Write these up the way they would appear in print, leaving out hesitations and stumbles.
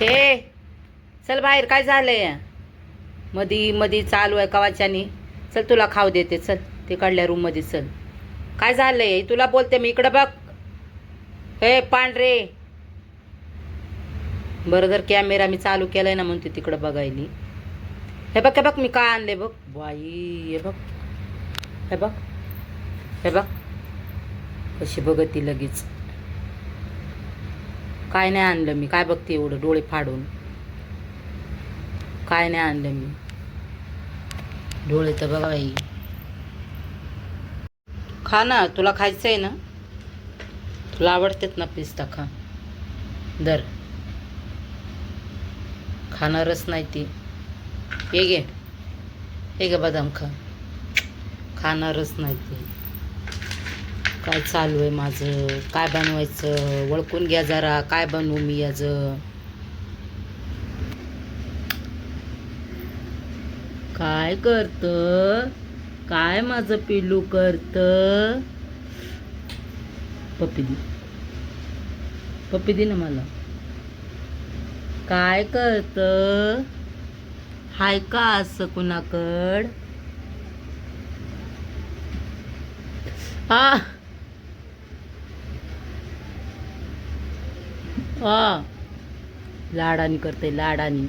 हे चल बाहेर, काय झालंय? मधी मधी चालू आहे कवाच्यानी. चल तुला खाऊ देते, चल तिकडल्या रूम मध्ये चल. काय झालंय तुला बोलते मी, इकडं बघ. हे पांढरे, बरं जर कॅमेरा मी चालू केलाय ना म्हणते तिकडं बघायली. हे बघ हे बघ मी काय आणले बघ बाई. हे बघ हे बघ हे बघ कशी बघती लगेच. काय नाही आणलं मी, काय बघते एवढं डोळे फाडून. काय नाही आणलं मी, डोळे तर बघा बाई. खा ना, तुला खायचं आहे ना, तुला आवडतेत ना पिस्ता, खा. दर खाणारच नाही ती. हे घे, हे घे बदाम खा. खाणारच नाही ती. काय चालू आहे माझं, काय बनवायचं ओळखून घ्या जरा. काय बनवू मी याचं? काय करत, काय माझं पिल्लू करत? पप्पी दे, पप्पी दे ना मला. काय करत? हाय का असं कुणाकड? हा हा, लाडानी करते, लाडानी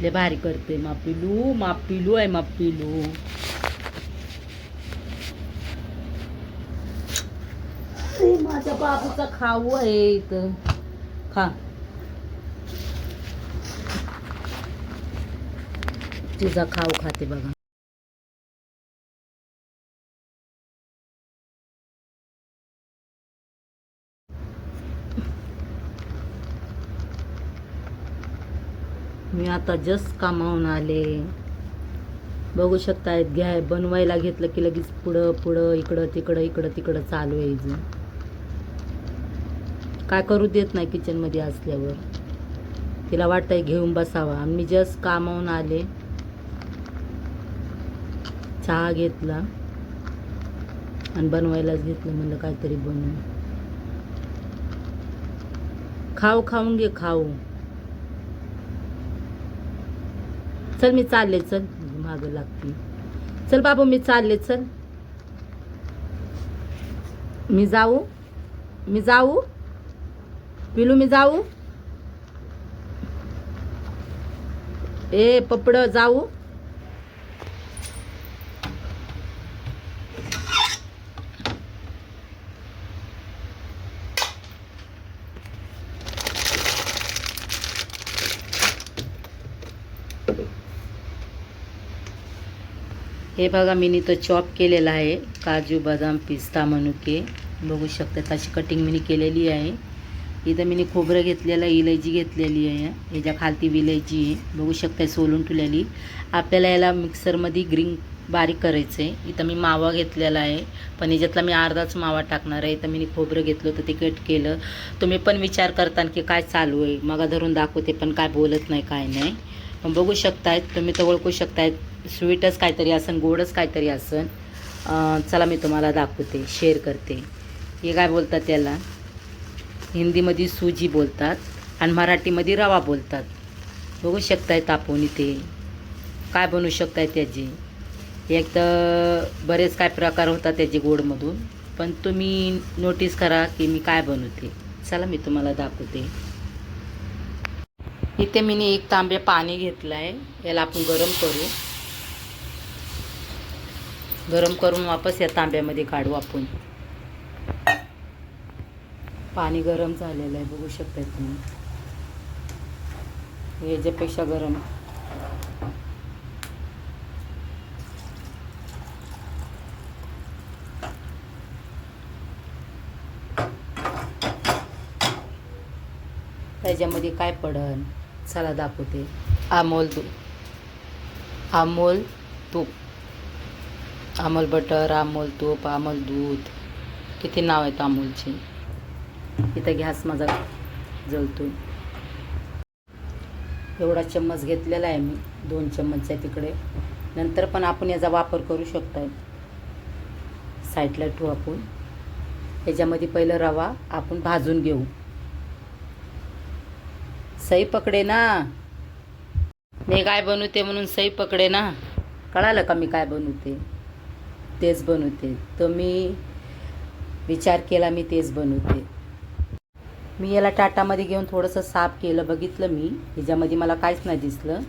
ले भारी करते. मापिलू मापिलू आहे, मापिलू. माझ्या बाबूचा खाऊ आहे इथं, खा. तिचा खाऊ खाते बघा. मी आता जस्ट कामावून आले, बघू शकतायत. घ्या बनवायला घेतलं की लगेच पुढं पुढं, इकडं तिकडं, इकडं तिकडं चालू आहे. काय करू देत नाही किचन मध्ये असल्यावर. तिला वाटतंय घेऊन बसावा. मी जस्ट कामावून आले, चहा घेतला आणि बनवायलाच घेतलं. म्हणलं काहीतरी बनवू. खाऊ, खाऊन घे, खाऊ. चल मी चालले, चल मागं लागते. चल बाबू मी चालले, चल. मी जाऊ, मी जाऊ पिलू, मी जाऊ. ए पपड, जाऊ. हे बघा मी तो चॉप केलेला आहे, काजू बदाम पिस्ता मनुके. बघू शकता तशी कटिंग मी केलेली आहे. इथं मी खोबरं घेतलेलं, इलायची घेतलेली आहे. ह्याच्या खालती विलायची आहे, बघू शकता सोलून ठेवलेली. आपल्याला याला मिक्सरमध्ये ग्रीन बारीक करायचं आहे. इथं मी मावा घेतलेला आहे, पण ह्याच्यातला मी अर्धाच मावा टाकणार आहे. इथं मी खोबरं घेतलं होतं, ते कट केलं. तुम्ही पण विचार करता की काय चालू आहे, मग धरून दाखवते पण काय बोलत नाही, काय नाही. पण बघू शकतायत तुम्ही, तर ओळखू शकतायत. स्वीटच काहीतरी असन, गोडच काहीतरी असन. चला मी तुम्हाला दाखवते, शेअर करते. हे काय बोलतात त्याला, हिंदीमध्ये सुजी बोलतात आणि मराठीमध्ये रवा बोलतात. बघू शकताय तापून इथे काय बनवू शकताय त्याची. एक तर बरेच काय प्रकार होतात त्याचे गोडमधून, पण तुम्ही नोटीस करा की मी काय बनवते. चला मी तुम्हाला दाखवते. इथे मी एक तांबे पाणी घेतलं आहे, याला आपण गरम करू. गरम करून वापस या तांब्यामध्ये काढू आपण. पाणी गरम झालेलं आहे, बघू शकता तुम्ही. ह्याच्यापेक्षा गरम. त्याच्यामध्ये काय पडन चला दाखवते. अमूल तूप, अमूल बटर, अमूल तूप, अमूल दूध, किती नाव आहेत अमूलचे. इथं गॅस माझा जळतो. एवढा चम्मच घेतलेला आहे मी, 2 चम्मच आहे तिकडे. नंतर पण आपण याचा वापर करू शकतो. साईडला ठेवू आपण. याच्यामध्ये पहिलं रवा आपण भाजून घेऊ. सही पकडे ना, मी काय बनवते म्हणून सही पकडे ना. कळालं का मी काय बनवते? तेच बनवते. तर मी विचार केला, मी तेच बनवते. मी याला टाटामध्ये घेऊन थोडंसं साफ केलं, बघितलं मी. ह्याच्यामध्ये मला काहीच नाही दिसलं.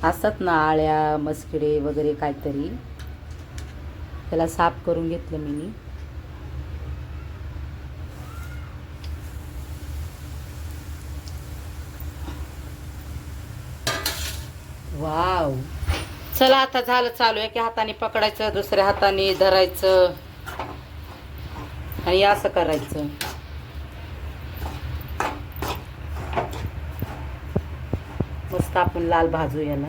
असतात ना आळ्या मस्किडे वगैरे काहीतरी, त्याला साफ करून घेतलं मी. वाव, चला आता झालं चालू. एका हाताने पकडायचं, दुसऱ्या हाताने धरायचं आणि असं करायचं. मस्त आपण लाल भाजू याला.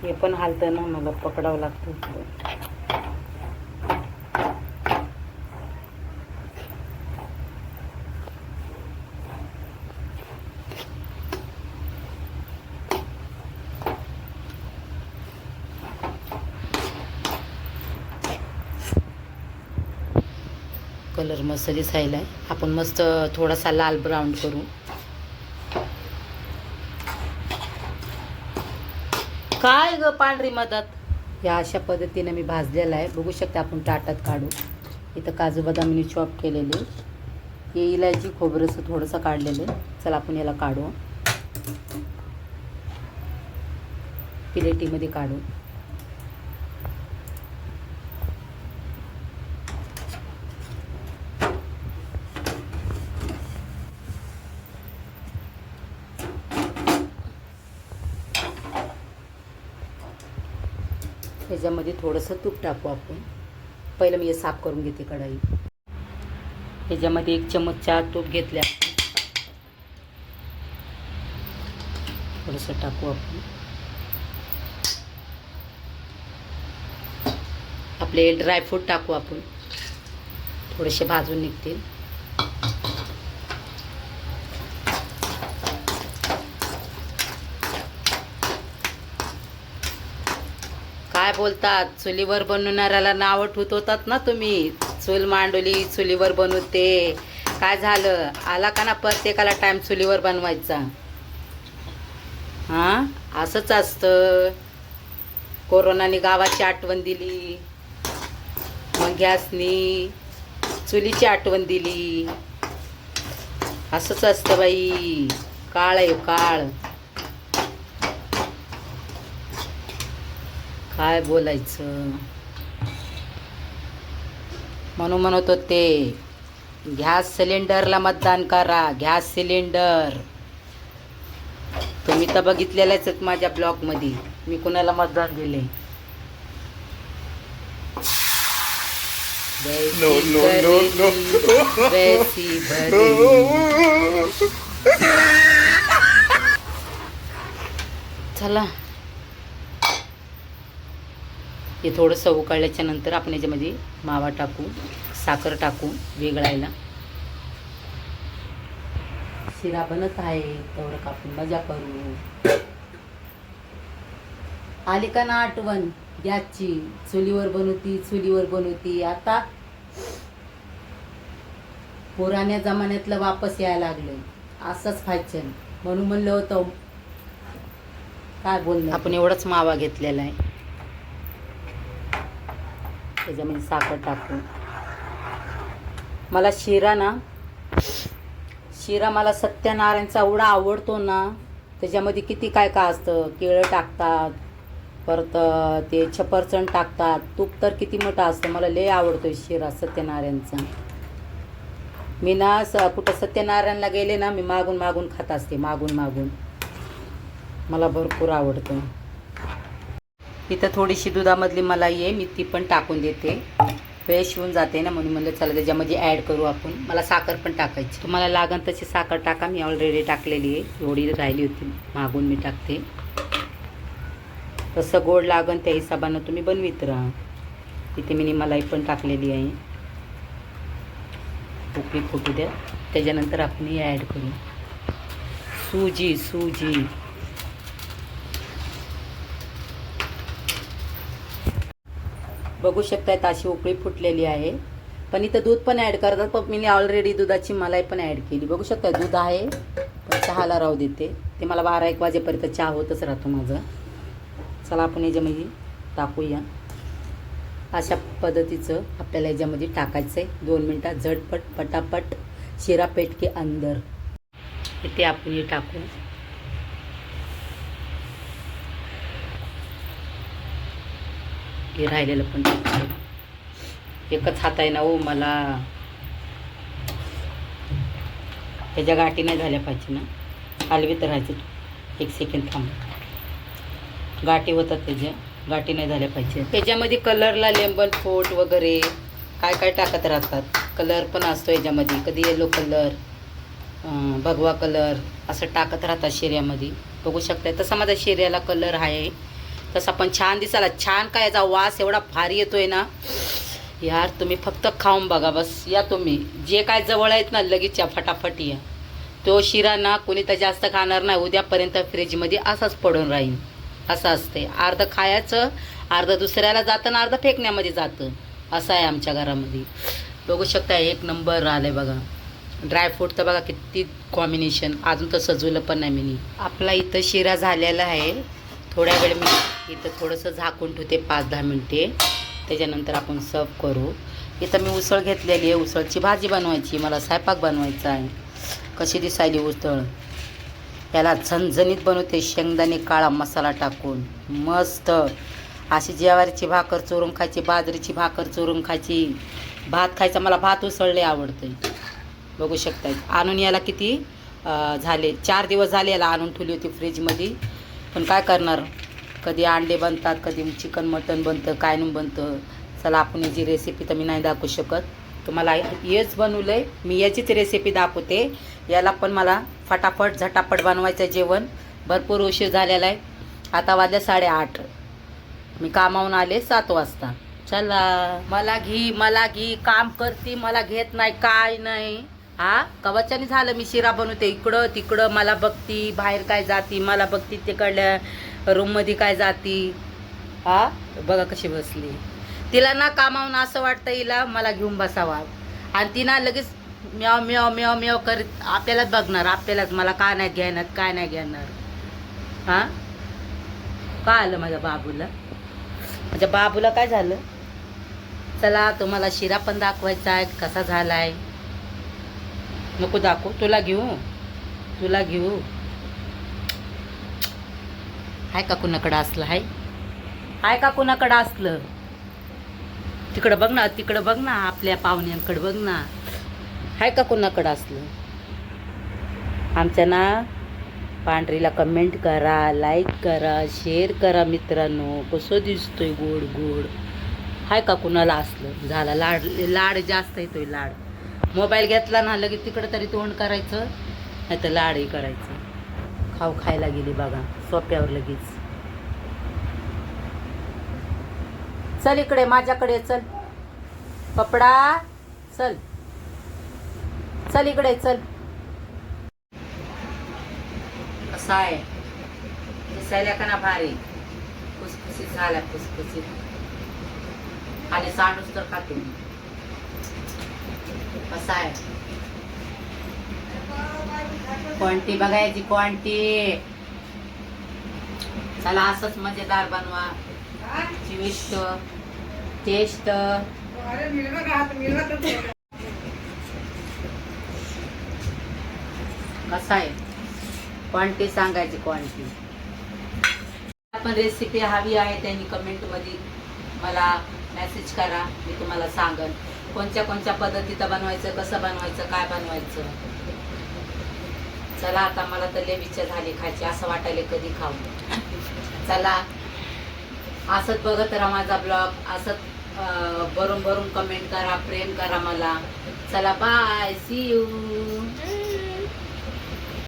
हे पण हालतं ना, मला पकडावं लागतं. कलर मस्त दिसायला आहे. आपण मस्त थोडासा लाल ब्राऊन करू. काय ग पांढरी मदत. या अशा पद्धतीने मी भाजलेला आहे, बघू शकता. आपण ताटात काढू. इथं काजू बदामी चॉप केलेले, हे इलायची खोबरंसं थोडंसं काढलेलं. चला आपण याला काढू, प्लेटीमध्ये काढू. त्याच्यामध्ये थोडंसं तूप टाकू आपण. पहिलं मी हे साफ करून घेते कढाई. त्याच्यामध्ये 1 चमचा तूप घेतले. थोडंसं टाकू आपण. आपले ड्रायफ्रूट टाकू आपण, थोडेसे भाजून निघतील. काय बोलतात, चुलीवर बनवणाऱ्याला नावं ठेवतात ना तुम्ही. चूल मांडवली, चुलीवर बनवते. काय झालं, आला का ना प्रत्येकाला टाइम चुलीवर बनवायचा. हां, असंच असतं. कोरोनाने गावाची आठवण दिली, मग गॅसनी चुलीची आठवण दिली. असंच असतं बाई, काळ आहे काळ. काय बोलायचं. म्हणून म्हणत होते, गॅस सिलेंडरला मतदान करा. गॅस सिलेंडर तुम्ही तर बघितलेलंच आहेत माझ्या ब्लॉगमध्ये, मी कुणाला मतदान दिले. चला, हे थोडंसं उकळल्याच्या नंतर आपण याच्यामध्ये मावा टाकू, साखर टाकू वेगळायला. शिरा बनत आहे, तेवढं कापून मजा करू. आली का ना आठवण गॅसची. चुलीवर बनवती. आता पुराण्या जमान्यातलं वापस यायला लागलं. असंच खायचं म्हणून म्हणलं होतं. काय बोलणं. आपण एवढंच मावा घेतलेला आहे. त्याच्यामध्ये साखर टाकू. मला शिरा मला सत्यनारायणचा एवढा आवडतो ना. त्याच्यामध्ये किती काय काय असतं. केळं टाकतात, परत ते छपरचण टाकतात, तूप तर किती मोठं असतं. मला लय आवडतो शिरा सत्यनारायणचा. मी ना कुठं सत्यनारायणला गेले ना, मी मागून मागून खात असते. मागून मला भरपूर आवडतं. इथं थोडीशी दुधामधली मलाई आहे, मी ती पण टाकून देते. वेळ शिवून जाते ना, म्हणून म्हणलं चला त्याच्यामध्ये ॲड करू आपण. मला साखर पण टाकायची. तुम्हाला लागन तशी साखर टाका. मी ऑलरेडी टाकलेली आहे. एवढी राहिली होती मागून मी टाकते. तसं गोड लागन त्या हिशोबानं तुम्ही बनवीत राहा. इथे मी मलाई पण टाकलेली आहे. उकळी फुटू द्या. त्याच्यानंतर आपण हे ॲड करू. सूजी बघू शकताय अशी उकळी फुटलेली आहे. पण इथं दूध पण ॲड करतात, पण मी ऑलरेडी दुधाची मलाई पण ॲड केली. बघू शकताय दूध आहे, पण चहाला राहू देते. ते मला 12-1 वाजेपर्यंत चहा होतच राहतो माझं. चला आपण याच्यामध्ये टाकूया. अशा पद्धतीचं आपल्याला याच्यामध्ये टाकायचं आहे. 2 मिनटात झटपट पटापट शिरा पेट के अंदर. इथे आपण हे टाकू. हे राहिलेलं पण टाकू. एकच हात आहे ना हो मला. त्याच्या गाठी नाही झाल्या पाहिजे ना, हलवीत राहायचं. 1 सेकंड थांब. गाठी होतात त्याच्या, गाठी नाही झाल्या पाहिजे. त्याच्यामध्ये कलरला लेंबन फोट वगैरे काय काय टाकत राहतात. कलर पण असतो याच्यामध्ये, कधी येलो कलर, भगवा कलर असं टाकत राहतात शिऱ्यामध्ये. बघू शकताय तसा माझा शिऱ्याला कलर आहे. तसा पण छान दिसायला. छान काय याचा वास एवढा भारी येतोय ना यार. तुम्ही फक्त खाऊन बघा बस. या तुम्ही जे काय जवळ आहेत ना लगेच या, फटाफट या. तो शिरा ना कोणी तर जास्त खाणार नाही. उद्यापर्यंत फ्रीजमध्ये असाच पडून राहील. असं असते. अर्धं खायचं, अर्धं दुसऱ्याला जातं आणि अर्धं फेकण्यामध्ये जातं. असं आहे आमच्या घरामध्ये. बघू शकता 1 नंबर राहिलं आहे बघा. ड्रायफ्रूट तर बघा किती कॉम्बिनेशन. अजून तर सजवलं पण नाही मी. आपला इथं शिरा झालेला आहे. थोड्या वेळ मी इथं थोडंसं झाकून ठेवते 5-10 मिनटे. त्याच्यानंतर आपण सर्व करू. इथं मी उसळ घेतलेली आहे. उसळची भाजी बनवायची, मला स्वयंपाक बनवायचा आहे. कशी दिसायली उसळ. याला झणझणीत बनवते शेंगदाणे काळा मसाला टाकून मस्त. अशी ज्वारीची भाकर चोरून खायची, बाजरीची भाकर चोरून खायची, भात खायचा. मला भात उसळले आवडते. बघू शकताय. आणून याला किती झाले 4 दिवस झाले याला आणून ठेवली होती फ्रीजमध्ये. पण काय करणार, कधी अंडे बनतात, कधी चिकन मटन बनतं, काय नाही बनतं. चला आपण याची रेसिपी तर मी नाही दाखवू शकत तुम्हाला. हेच बनवलं आहे मी, याचीच रेसिपी दाखवते. याला पण मला फटाफट झटापट बनवायचं जेवण. भरपूर उशीर झालेला आहे. आता वाजले 8:30. मी कामावून आले 7 वाजता. चला मला घी काम करती, मला घेत नाही काय नाही. हा कवचाने झालं. मी शिरा बनवते इकडं तिकडं, मला बघती बाहेर काय जाती, मला बघती तिकडल्या रूममध्ये काय जाती. हा बघा कशी बसली. तिला ना कामावून असं वाटतं हिला मला घेऊन बसावा, आणि ती ना लगेच म्याव म्याव म्याव म्याव करीत आपल्यालाच बघणार. आपल्यालाच मला काय नाही घेणार, काय नाही घेणार. हां काय आलं माझ्या बाबूला, माझ्या बाबूला काय झालं. चला तुम्हाला शिरा पण दाखवायचा आहे कसा झाला आहे. नको दाखवू, तुला घेऊ. हाय का कुणाकडं असलं, हाय का कुणाकडं असलं. तिकडं बघ ना आपल्या पाहुण्यांकडं बघ ना. हाय का कुणाकडं असलं. आमच्या ना पांढरीला कमेंट करा, लाईक करा, शेअर करा मित्रांनो. कसं दिसतोय गोड गोड. हाय का कुणाला असलं. झाला लाड जास्त येतोय लाड. मोबाईल घेतला ना लगेच तिकडं तरी तोंड करायचं, नाही तर लाडही करायचं. खायला गेली बघा सोप्यावर लगेच. चल इकडे माझ्याकडे चल पपडा, चल इकडे चल. कसा आहे दिसायला का ना भारी. खुसखुशीत झाल्या, खुसखुशीत. आणि सांडूस तर खाते मी. कसा आहे क्वांटिटी बघायची, क्वांटिटी. चला असंच मजेदार बनवा. चविष्ट टेस्ट. कसा आहे क्वांटिटी सांगायची, क्वांटिटी. आपण रेसिपी हवी आहे त्यांनी कमेंटमध्ये मला मेसेज करा. मी तुम्हाला सांगेन कोणत्या पद्धतीचं बनवायचं, कसं बनवायचं, काय बनवायचं. चला आता मला तर लय इच्छा झाली खायची. असं वाटायला कधी खाऊ. चला असंच बघत राहा माझा ब्लॉग. असंच भरून कमेंट करा, प्रेम करा मला. चला बाय, सी यू.